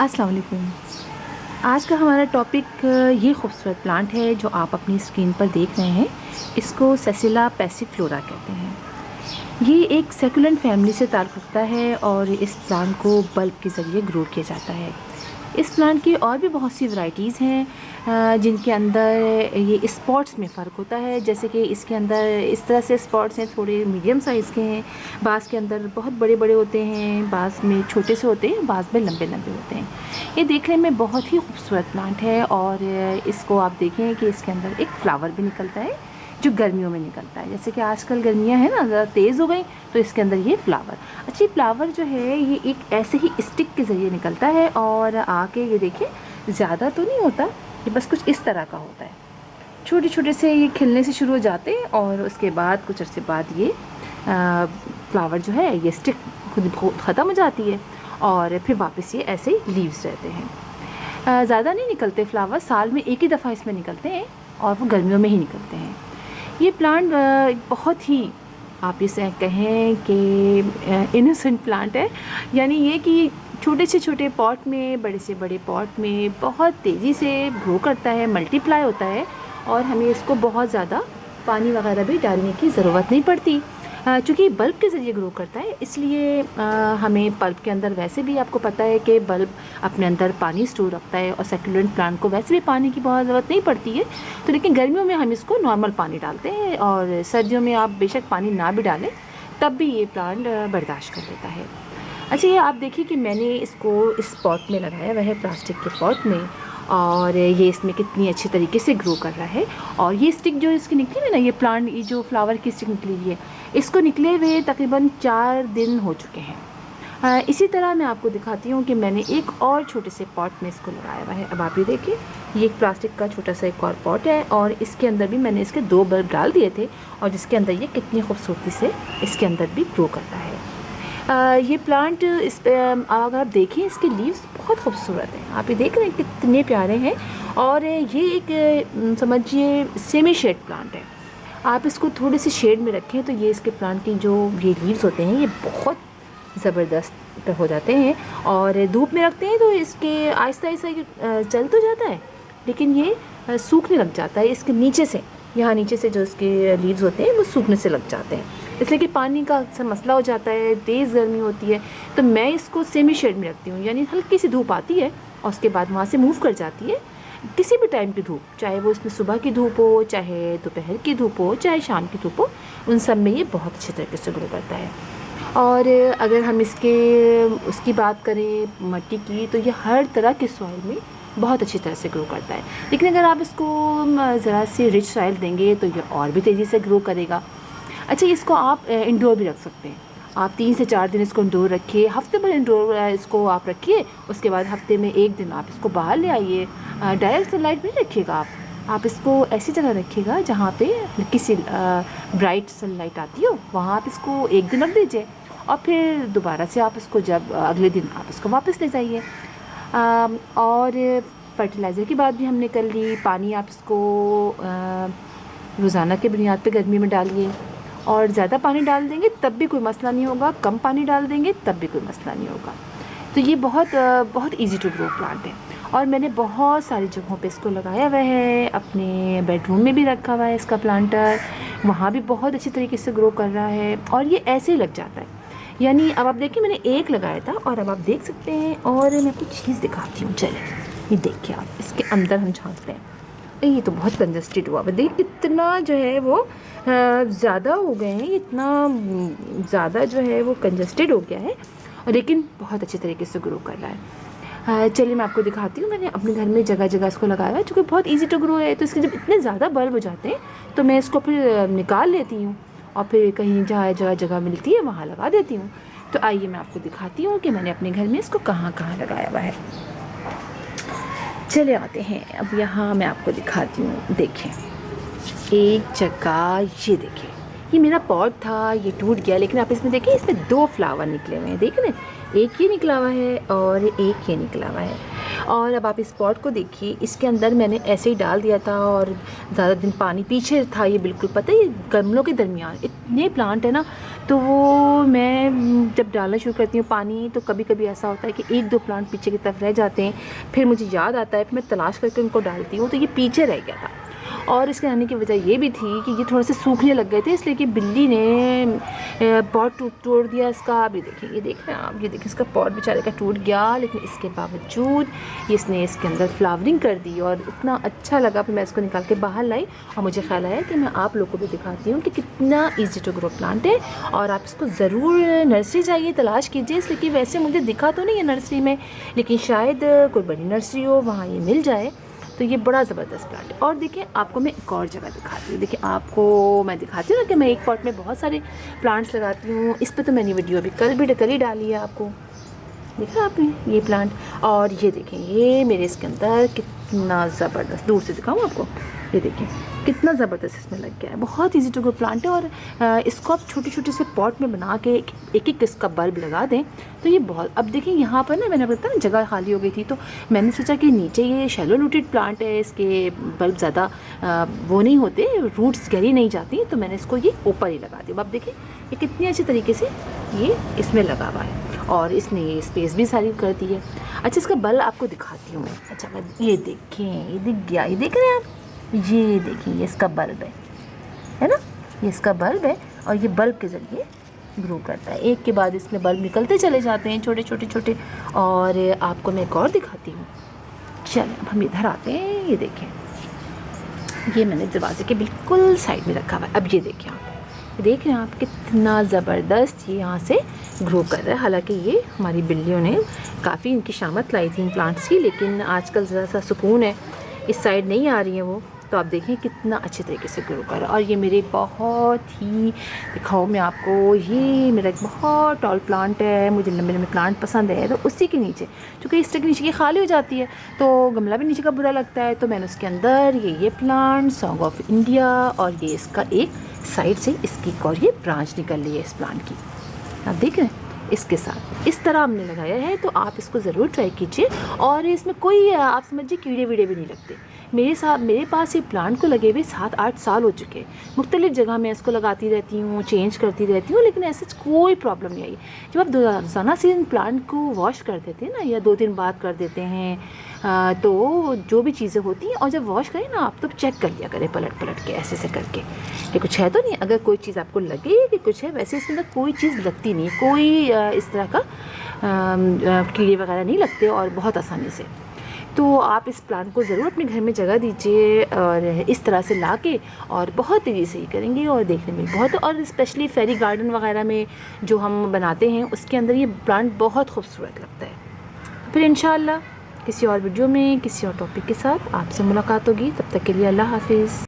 अस्सलाम वालेकुम। आज का हमारा टॉपिक ये खूबसूरत प्लांट है जो आप अपनी स्क्रीन पर देख रहे हैं। इसको सेसिला पैसिफ्लोरा कहते हैं। ये एक सेकुलेंट फैमिली से ताल्लुक़ रखता है और इस प्लांट को बल्ब के ज़रिए ग्रो किया जाता है। इस प्लांट की और भी बहुत सी वैरायटीज़ हैं जिनके अंदर ये स्पॉट्स में फ़र्क होता है। जैसे कि इसके अंदर इस तरह से स्पॉट्स हैं, थोड़े मीडियम साइज़ के हैं, बाज़ के अंदर बहुत बड़े बड़े होते हैं, बाज़ में छोटे से होते हैं, बाज़ में लंबे लंबे होते हैं। ये देखने में बहुत ही खूबसूरत प्लांट है और इसको आप देखें कि इसके अंदर एक फ्लावर भी निकलता है जो गर्मियों में निकलता है। जैसे कि आजकल गर्मियां हैं ना, ज़्यादा तेज़ हो गई, तो इसके अंदर ये फ्लावर, अच्छा फ्लावर जो है ये एक ऐसे ही स्टिक के ज़रिए निकलता है और आके ये देखिए ज़्यादा तो नहीं होता, ये बस कुछ इस तरह का होता है। छोटे छोटे से ये खिलने से शुरू हो जाते हैं और उसके बाद कुछ अर्से बाद ये फ्लावर जो है ये स्टिक खुद ख़त्म हो जाती है और फिर वापस ये ऐसे ही लीव्स रहते हैं। ज़्यादा नहीं निकलते फ्लावर, साल में एक ही दफ़ा इसमें निकलते हैं और वो गर्मियों में ही निकलते हैं। ये प्लांट बहुत ही, आप इसे कहें कि इनोसेंट प्लांट है, यानी ये कि छोटे से छोटे पॉट में, बड़े से बड़े पॉट में बहुत तेज़ी से ग्रो करता है, मल्टीप्लाई होता है और हमें इसको बहुत ज़्यादा पानी वगैरह भी डालने की ज़रूरत नहीं पड़ती। चूँकि बल्ब के ज़रिए ग्रो करता है इसलिए हमें बल्ब के अंदर, वैसे भी आपको पता है कि बल्ब अपने अंदर पानी स्टोर रखता है और सेक्युलेंट प्लांट को वैसे भी पानी की बहुत ज़रूरत नहीं पड़ती है। तो लेकिन गर्मियों में हम इसको नॉर्मल पानी डालते हैं और सर्दियों में आप बेशक पानी ना भी डालें तब भी ये प्लांट बर्दाश्त कर लेता है। अच्छा, ये आप देखिए कि मैंने इसको इस पॉट में लगाया हुआ है, प्लास्टिक के पॉट में, और ये इसमें कितनी अच्छी तरीके से ग्रो कर रहा है। और ये स्टिक जो इसकी निकली है ना, ये प्लांट, ये जो फ्लावर की स्टिक निकली हुई है, इसको निकले हुए तकरीबन 4 दिन हो चुके हैं। इसी तरह मैं आपको दिखाती हूँ कि मैंने एक और छोटे से पॉट में इसको लगाया हुआ है। अब आप ये देखिए, ये एक प्लास्टिक का छोटा सा एक और पॉट है और इसके अंदर भी मैंने इसके 2 बल्ब डाल दिए थे और जिसके अंदर ये कितनी खूबसूरती से इसके अंदर भी ग्रो करता है। ये प्लांट, इस अगर आप देखें इसके लीव्स बहुत खूबसूरत हैं, आप ये देख रहे हैं कितने प्यारे हैं। और ये एक समझिए सेमी शेड प्लांट है। आप इसको थोड़ी सी शेड में रखें तो ये इसके प्लांट की जो ये लीव्स होते हैं ये बहुत ज़बरदस्त हो जाते हैं और धूप में रखते हैं तो इसके आहिस्ता आहिस्ता चल तो जाता है लेकिन ये सूखने लग जाता है। इसके नीचे से, यहाँ नीचे से जो इसके लीव्स होते हैं वो सूखने से लग जाते हैं, इसलिए कि पानी का अक्सर मसला हो जाता है, तेज़ गर्मी होती है। तो मैं इसको सेमी शेड में रखती हूँ, यानी हल्की सी धूप आती है और उसके बाद वहाँ से मूव कर जाती है। किसी भी टाइम की धूप, चाहे वो इसमें सुबह की धूप हो, चाहे दोपहर की धूप हो, चाहे शाम की धूप हो, उन सब में ये बहुत अच्छे तरीके से ग्रो करता है। और अगर हम उसकी बात करें मट्टी की, तो ये हर तरह के सॉइल में बहुत अच्छी तरह से ग्रो करता है। लेकिन अगर आप इसको ज़रा सी रिच सॉइल देंगे तो ये और भी तेज़ी से ग्रो करेगा। अच्छा, इसको आप इंडोर भी रख सकते हैं। आप 3 से 4 दिन इसको इंडोर रखिए, हफ्ते भर इंडोर इसको आप रखिए, उसके बाद हफ्ते में 1 दिन आप इसको बाहर ले आइए। डायरेक्ट सनलाइट में रखिएगा, आप इसको ऐसी जगह रखिएगा जहाँ पे किसी ब्राइट सनलाइट आती हो, वहाँ आप इसको 1 दिन रख दीजिए और फिर दोबारा से आप इसको जब अगले दिन आप इसको वापस ले जाइए। और फर्टिलाइज़र की बात भी हमने कर ली। पानी आप इसको रोज़ाना की बुनियाद पे गर्मी में डालिए और ज़्यादा पानी डाल देंगे तब भी कोई मसला नहीं होगा, कम पानी डाल देंगे तब भी कोई मसला नहीं होगा। तो ये बहुत ईज़ी टू ग्रो प्लांट है और मैंने बहुत सारी जगहों पे इसको लगाया हुआ है। अपने बेडरूम में भी रखा हुआ है इसका प्लांटर, वहाँ भी बहुत अच्छी तरीके से ग्रो कर रहा है और ये ऐसे ही लग जाता है। यानी अब आप देखिए, मैंने एक लगाया था और अब आप देख सकते हैं। और मैं कुछ चीज़ दिखाती हूँ, चलिए ये देखिए आप, इसके अंदर हम झाँकते हैं। ये तो बहुत कंजस्टेड हुआ, देखिए कितना जो है वो ज़्यादा हो गए हैं, इतना ज़्यादा जो है वो कंजस्टेड हो गया है और लेकिन बहुत अच्छे तरीके से ग्रो कर रहा है। चलिए मैं आपको दिखाती हूँ। मैंने अपने घर में जगह जगह इसको लगाया है, चूँकि बहुत ईजी टू ग्रो है। तो इसके जब इतने ज़्यादा बल्ब हो जाते हैं तो मैं इसको फिर निकाल लेती हूँ और फिर कहीं जहाँ जगह मिलती है वहाँ लगा देती हूँ। तो आइए मैं आपको दिखाती हूँ कि मैंने अपने घर में इसको कहाँ कहाँ लगाया हुआ है। चले आते हैं, अब यहाँ मैं आपको दिखाती हूँ। देखें एक जगह, ये देखिए, ये मेरा पॉट था, ये टूट गया, लेकिन आप इसमें देखिए, इसमें 2 फ्लावर निकले हुए हैं, देख रहे हैं, एक ये निकला हुआ है और एक ये निकला हुआ है। और अब आप इस पॉट को देखिए, इसके अंदर मैंने ऐसे ही डाल दिया था और ज़्यादा दिन पानी पीछे था, ये बिल्कुल पता है, ये गमलों के दरमियान इतने प्लांट है ना, तो वो मैं जब डालना शुरू करती हूँ पानी, तो कभी कभी ऐसा होता है कि 1-2 प्लांट पीछे की तरफ रह जाते हैं, फिर मुझे याद आता है, फिर मैं तलाश करके उनको डालती हूँ, तो ये पीछे रह गया था। और इसके रहने की वजह ये भी थी कि ये थोड़े से सूखने लग गए थे, इसलिए कि बिल्ली ने पॉट तोड़ दिया इसका। आप ये देखें, ये देख रहे हैं आप, ये देखें इसका पॉट बेचारे का टूट गया, लेकिन इसके बावजूद इसने इसके अंदर फ्लावरिंग कर दी और इतना अच्छा लगा। फिर मैं इसको निकाल के बाहर लाई और मुझे ख्याल आया कि मैं आप लोगों को भी दिखाती हूँ कि कितना ईजी टू ग्रो प्लांट है। और आप इसको ज़रूर नर्सरी जाइए, तलाश कीजिए, इसलिए कि वैसे मुझे दिखा तो नहीं है नर्सरी में, लेकिन शायद कोई बड़ी नर्सरी हो वहाँ ये मिल जाए। तो ये बड़ा ज़बरदस्त प्लांट है। और देखिए आपको मैं एक और जगह दिखाती हूँ, देखिए आपको मैं दिखाती हूँ ना कि मैं एक पॉट में बहुत सारे प्लांट्स लगाती हूँ। इस पर तो मैंने वीडियो अभी कल ही डाली है, आपको देखा आपने ये प्लांट। और ये देखें, ये मेरे इसके अंदर कितना ज़बरदस्त, दूर से दिखाऊँ आपको, ये देखिए कितना ज़बरदस्त इसमें लग गया है। बहुत इजी टू ग्रो प्लांट है और इसको आप छोटे छोटे से पॉट में बना के एक एक इसका बल्ब लगा दें तो ये बहुत। अब देखिए यहाँ पर ना मैंने बताया ना जगह खाली हो गई थी, तो मैंने सोचा कि नीचे ये शैलो रूटेड प्लांट है, इसके बल्ब ज़्यादा वो नहीं होते, रूट्स गहरी नहीं जाती, तो मैंने इसको ये ऊपर ही लगा दिया। अब देखिए ये कितनी अच्छी तरीके से ये इसमें लगा हुआ है और इसने ये स्पेस भी सारी कर दी है। अच्छा इसका बल्ब आपको दिखाती हूँ मैं। अच्छा मैं, ये देखें, ये दिख गया, ये देख रहे हैं आप, ये देखिए ये इसका बल्ब है ना, ये इसका बल्ब है और ये बल्ब के ज़रिए ग्रो करता है। एक के बाद इसमें बल्ब निकलते चले जाते हैं छोटे छोटे छोटे। और आपको मैं एक और दिखाती हूँ। चल अब हम इधर आते हैं, ये देखें, ये मैंने दरवाजे के बिल्कुल साइड में रखा हुआ है। अब ये देखें आप, देख रहे हैं आप कितना ज़बरदस्त ये यहाँ से ग्रो कर रहा है। हालांकि ये हमारी बिल्लियों ने काफ़ी इनकी शामत लाई थी इन प्लांट्स की, लेकिन आजकल ज़रा सा सुकून है, इस साइड नहीं आ रही हैं वो। तो आप देखें कितना अच्छे तरीके से ग्रो कर रहा है। और ये मेरे बहुत ही, दिखाओ मैं आपको, ये मेरा एक बहुत टॉल प्लांट है, मुझे लंबे लंबे प्लांट पसंद है। तो उसी के नीचे, चूँकि इस तरह के नीचे की खाली हो जाती है तो गमला भी नीचे का बुरा लगता है, तो मैंने उसके अंदर ये प्लांट सॉन्ग ऑफ इंडिया, और ये इसका एक साइड से इसकी एक और ये ब्रांच निकल रही है इस प्लांट की, आप देख रहे हैं, इसके साथ इस तरह हमने लगाया है। तो आप इसको ज़रूर ट्राई कीजिए। और इसमें कोई आप समझिए कीड़े वीड़े भी नहीं लगते। मेरे पास ये प्लांट को लगे हुए 7-8 साल हो चुके हैं। मुख्तलिफ़ जगह मैं इसको लगाती रहती हूँ, चेंज करती रहती हूँ, लेकिन ऐसे कोई प्रॉब्लम नहीं आई। जब आप रोज़ाना से इन प्लांट को वॉश कर देते हैं ना, या 2 दिन बाद कर देते हैं, तो जो भी चीज़ें होती हैं, और जब वॉश करें ना आप, तो चेक कर लिया करें पलट पलट के ऐसे से करके कि कुछ है तो नहीं। अगर कोई चीज़ आपको लगे कि कुछ है, वैसे इसके अंदर कोई चीज़ लगती नहीं, कोई इस तरह का कीड़े वगैरह नहीं लगते, और बहुत आसानी से। तो आप इस प्लांट को ज़रूर अपने घर में जगह दीजिए और इस तरह से ला के, और बहुत तेज़ी से ही करेंगे और देखने में बहुत। और स्पेशली फेरी गार्डन वगैरह में जो हम बनाते हैं, उसके अंदर ये प्लांट बहुत खूबसूरत लगता है। फिर इंशाअल्लाह किसी और वीडियो में किसी और टॉपिक के साथ आपसे मुलाकात होगी। तब तक के लिए अल्लाह हाफिज़।